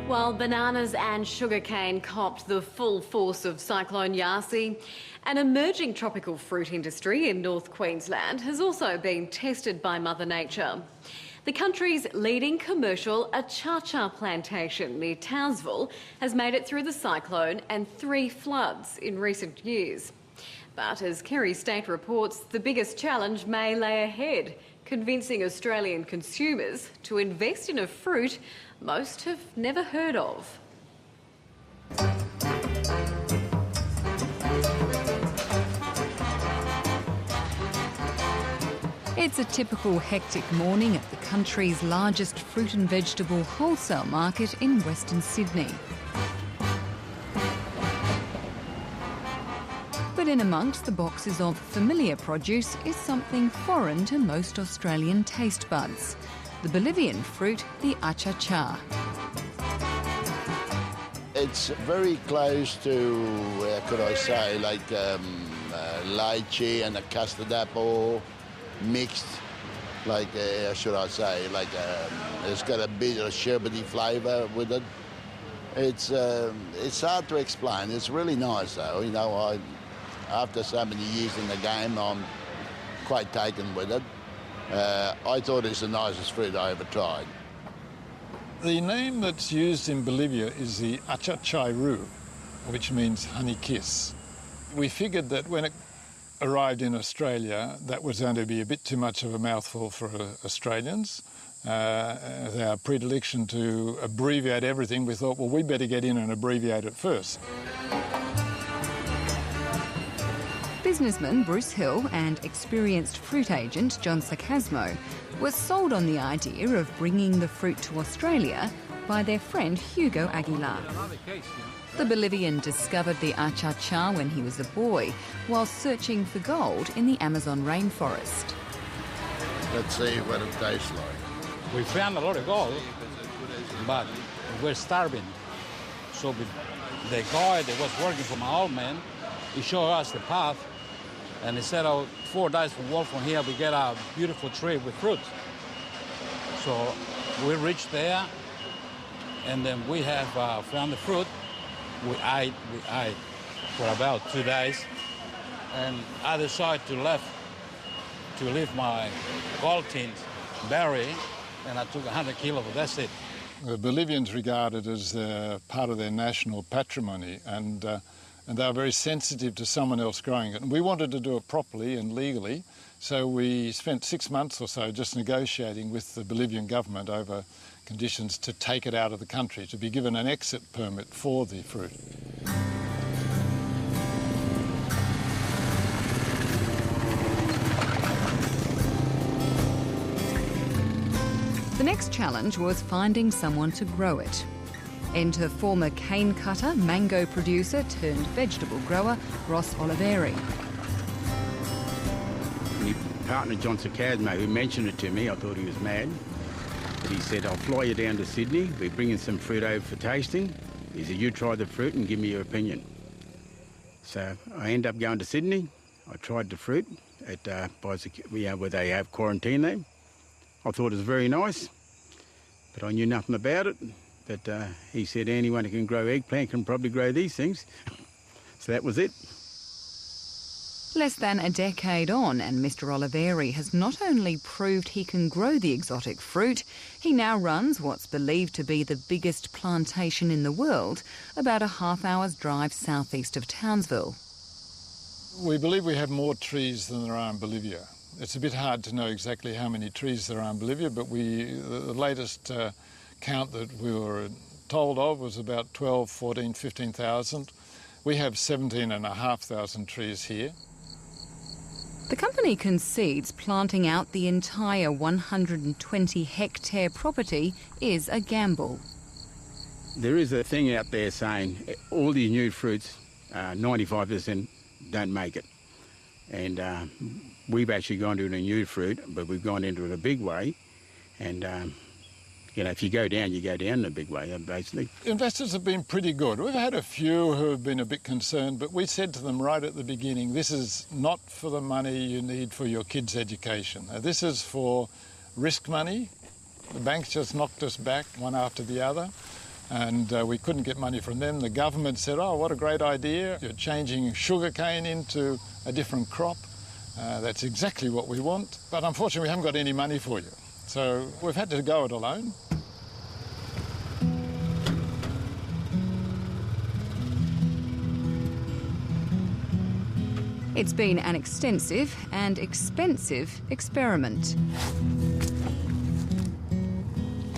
While bananas and sugarcane copped the full force of Cyclone Yasi, an emerging tropical fruit industry in North Queensland has also been tested by Mother Nature. The country's leading commercial achacha plantation near Townsville has made it through the cyclone and 3 floods in recent years. But as Kerry Staight reports, the biggest challenge may lay ahead, convincing Australian consumers to invest in a fruit most have never heard of. It's a typical hectic morning at the country's largest fruit and vegetable wholesale market in Western Sydney. But in amongst the boxes of familiar produce is something foreign to most Australian taste buds. The Bolivian fruit, the achacha. It's very close to, could I say, like lychee and a custard apple mixed, like, should I say, like it's got a bit of sherbety flavour with it. It's hard to explain. It's really nice though. You know, after so many years in the game, I'm quite taken with it. I thought it's the nicest fruit I ever tried. The name that's used in Bolivia is the achacha, which means honey kiss. We figured that when it arrived in Australia, that was going to be a bit too much of a mouthful for Australians. Our predilection to abbreviate everything, we thought, well, we better get in and abbreviate it first. Businessman Bruce Hill and experienced fruit agent John Sarcasmo were sold on the idea of bringing the fruit to Australia by their friend Hugo Aguilar. The Bolivian discovered the achacha when he was a boy while searching for gold in the Amazon rainforest. Let's see what it tastes like. We found a lot of gold, but we're starving. So the guy that was working for my old man, he showed us the path, and he said, 4 days from walk from here, we get a beautiful tree with fruit. So we reached there, and then we have found the fruit. We ate for about 2 days, and I decided to leave my gold tint berry, and I took 100 kilos, that's it. The Bolivians regard it as part of their national patrimony, and they are very sensitive to someone else growing it. And we wanted to do it properly and legally, so we spent 6 months or so just negotiating with the Bolivian government over conditions to take it out of the country, to be given an exit permit for the fruit. The next challenge was finding someone to grow it. Enter former cane cutter, mango producer turned vegetable grower Ross Oliveri. My partner John Sarcasmo, who mentioned it to me, I thought he was mad. But he said, I'll fly you down to Sydney, we're bringing some fruit over for tasting. He said, you try the fruit and give me your opinion. So I ended up going to Sydney. I tried the fruit at where they have quarantine there. I thought it was very nice, but I knew nothing about it. But he said anyone who can grow eggplant can probably grow these things. So that was it. Less than a decade on, and Mr. Oliveri has not only proved he can grow the exotic fruit, he now runs what's believed to be the biggest plantation in the world, about a half-hour's drive southeast of Townsville. We believe we have more trees than there are in Bolivia. It's a bit hard to know exactly how many trees there are in Bolivia, but the latest count that we were told of was about 12, 14, 15,000. We have 17,500 trees here. The company concedes planting out the entire 120-hectare property is a gamble. There is a thing out there saying all these new fruits, 95% don't make it. And we've actually gone into a new fruit, but we've gone into it a big way. And if you go down in a big way, basically. Investors have been pretty good. We've had a few who have been a bit concerned, but we said to them right at the beginning, this is not for the money you need for your kids' education. This is for risk money. The banks just knocked us back one after the other. and we couldn't get money from them. The government said, oh, what a great idea. You're changing sugarcane into a different crop. That's exactly what we want. But unfortunately, we haven't got any money for you. So we've had to go it alone. It's been an extensive and expensive experiment.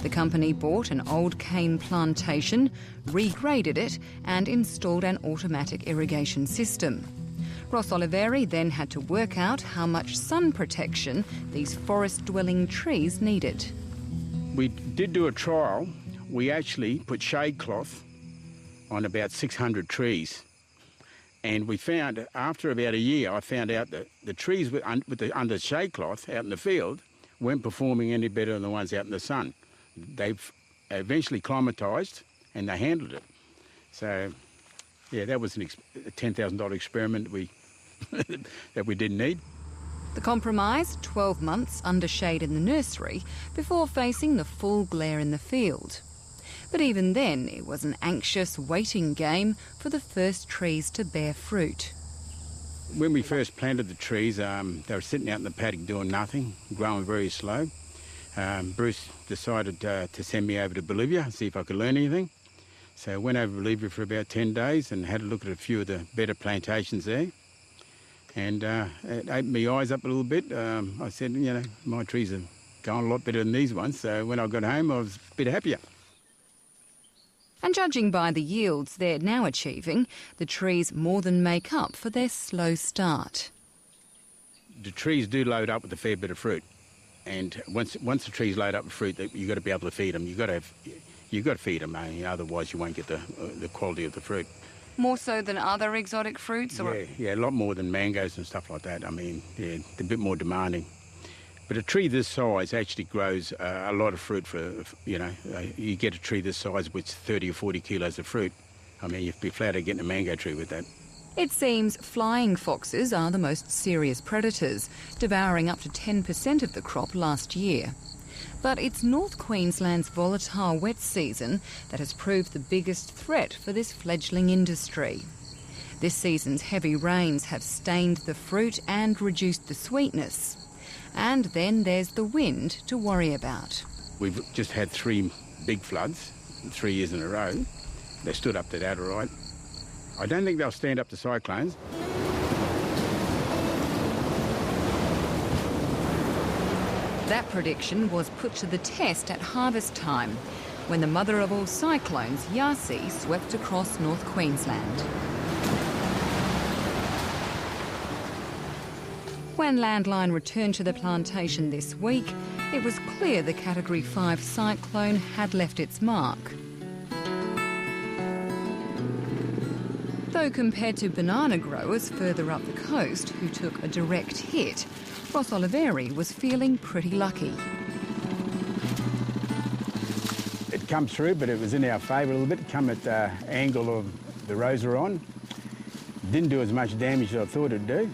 The company bought an old cane plantation, regraded it and installed an automatic irrigation system. Ross Oliveri then had to work out how much sun protection these forest-dwelling trees needed. We did do a trial. We actually put shade cloth on about 600 trees. And we found, after about a year, I found out that the trees under shade cloth out in the field weren't performing any better than the ones out in the sun. They've eventually climatised and they handled it. So, yeah, that was a $10,000 experiment that we didn't need. The compromise, 12 months under shade in the nursery before facing the full glare in the field. But even then, it was an anxious waiting game for the first trees to bear fruit. When we first planted the trees, they were sitting out in the paddock doing nothing, growing very slow. Bruce decided to send me over to Bolivia and see if I could learn anything. So I went over to Bolivia for about 10 days and had a look at a few of the better plantations there. And it opened my eyes up a little bit. I said, you know, my trees are going a lot better than these ones. So when I got home, I was a bit happier. And judging by the yields they're now achieving, the trees more than make up for their slow start. The trees do load up with a fair bit of fruit. And once the trees load up with fruit, you've got to be able to feed them. You've got to feed them, otherwise you won't get the quality of the fruit. More so than other exotic fruits? Or... Yeah, a lot more than mangoes and stuff like that. I mean, yeah, they're a bit more demanding. But a tree this size actually grows a lot of fruit for, you get a tree this size with 30 or 40 kilos of fruit. I mean, you'd be flat out getting a mango tree with that. It seems flying foxes are the most serious predators, devouring up to 10% of the crop last year. But it's North Queensland's volatile wet season that has proved the biggest threat for this fledgling industry. This season's heavy rains have stained the fruit and reduced the sweetness. And then there's the wind to worry about. We've just had 3 big floods, 3 years in a row. They stood up to that all right. I don't think they'll stand up to cyclones. That prediction was put to the test at harvest time, when the mother of all cyclones, Yasi, swept across North Queensland. When Landline returned to the plantation this week, it was clear the Category 5 cyclone had left its mark. Though compared to banana growers further up the coast who took a direct hit, Ross Oliveri was feeling pretty lucky. It come through, but it was in our favour a little bit. It come at the angle of the rows we're on. Didn't do as much damage as I thought it'd do.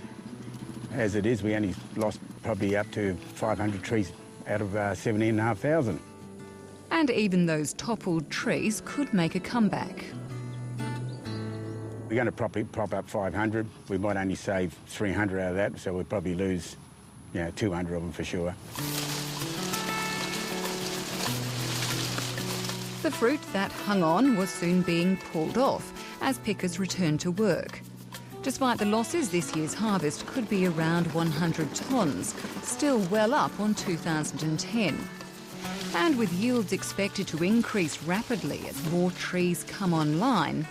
As it is, we only lost probably up to 500 trees out of 17,500. And even those toppled trees could make a comeback. We're going to probably prop up 500. We might only save 300 out of that, so we'll probably lose, 200 of them for sure. The fruit that hung on was soon being pulled off as pickers returned to work. Despite the losses, this year's harvest could be around 100 tonnes, still well up on 2010. And with yields expected to increase rapidly as more trees come online,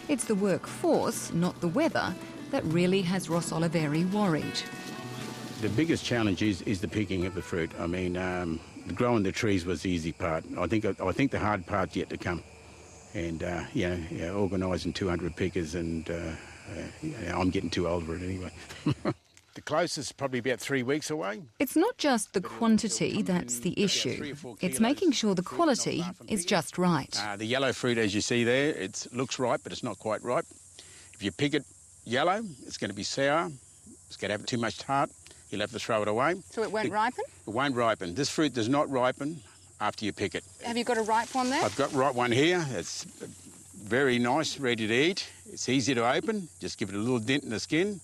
it's the workforce, not the weather, that really has Ross Oliveri worried. The biggest challenge is the picking of the fruit. I mean, growing the trees was the easy part. I think the hard part's yet to come. And, organising 200 pickers and... I'm getting too old for it anyway. The closest is probably about 3 weeks away. It's not just the quantity that's the issue. It's making sure the quality is just right. The yellow fruit, as you see there, it looks ripe, but it's not quite ripe. If you pick it yellow, it's going to be sour. It's going to have too much tart. You'll have to throw it away. So it won't ripen? It won't ripen. This fruit does not ripen after you pick it. Have you got a ripe one there? I've got ripe one here. It's very nice, ready to eat. It's easy to open. Just give it a little dent in the skin.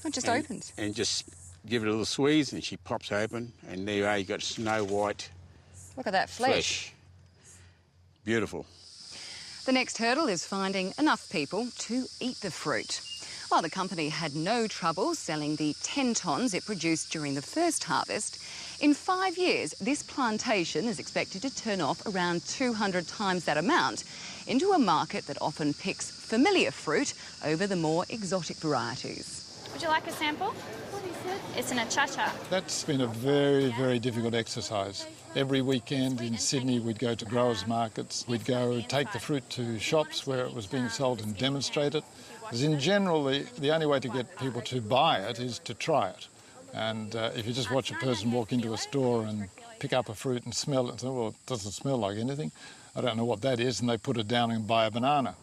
It just opens. And just give it a little squeeze and she pops open. And there you are, you've got snow white Look at that flesh. Beautiful. The next hurdle is finding enough people to eat the fruit. While the company had no trouble selling the 10 tonnes it produced during the first harvest, in 5 years this plantation is expected to turn off around 200 times that amount into a market that often picks familiar fruit over the more exotic varieties. Would you like a sample? What is it? It's an achacha. That's been a very, very difficult exercise. Every weekend in Sydney we'd go to growers' markets, we'd go take the fruit to shops where it was being sold and demonstrate it. Because in general, the only way to get people to buy it is to try it. And if you just watch a person walk into a store and pick up a fruit and smell it and say, well, it doesn't smell like anything, I don't know what that is, and they put it down and buy a banana.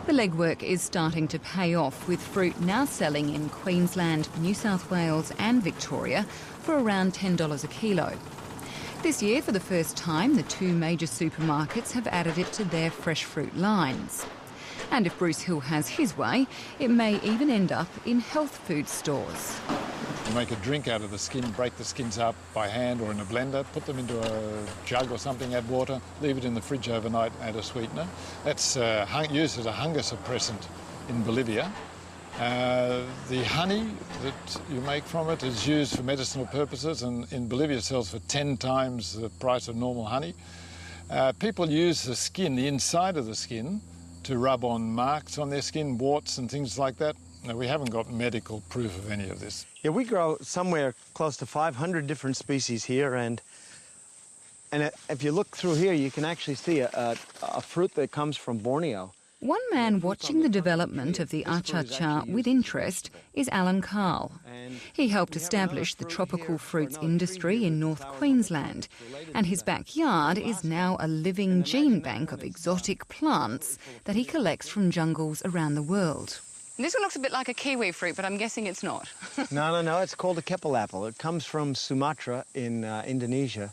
The legwork is starting to pay off, with fruit now selling in Queensland, New South Wales and Victoria for around $10 a kilo. This year, for the first time, the two major supermarkets have added it to their fresh fruit lines. And if Bruce Hill has his way, it may even end up in health food stores. You make a drink out of the skin, break the skins up by hand or in a blender, put them into a jug or something, add water, leave it in the fridge overnight, add a sweetener. That's used as a hunger suppressant in Bolivia. The honey that you make from it is used for medicinal purposes, and in Bolivia sells for 10 times the price of normal honey. People use the skin, the inside of the skin, to rub on marks on their skin, warts and things like that. Now, we haven't got medical proof of any of this. Yeah, we grow somewhere close to 500 different species here, and if you look through here, you can actually see a fruit that comes from Borneo. One man watching the development of the achacha with interest is Alan Carl. He helped establish the tropical fruits industry in North Queensland, and his backyard is now a living gene bank of exotic plants that he collects from jungles around the world. This one looks a bit like a kiwi fruit, but I'm guessing it's not. No, it's called a keppel apple. It comes from Sumatra in Indonesia.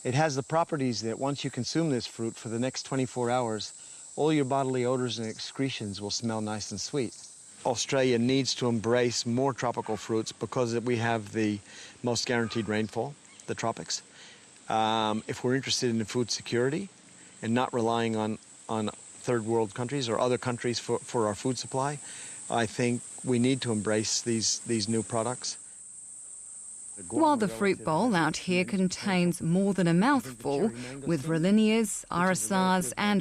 It has the properties that once you consume this fruit for the next 24 hours, all your bodily odors and excretions will smell nice and sweet. Australia needs to embrace more tropical fruits because we have the most guaranteed rainfall, the tropics. If we're interested in food security and not relying on third world countries or other countries for our food supply, I think we need to embrace these new products. While the fruit bowl out here contains more than a mouthful, with Rolinias, Irasars and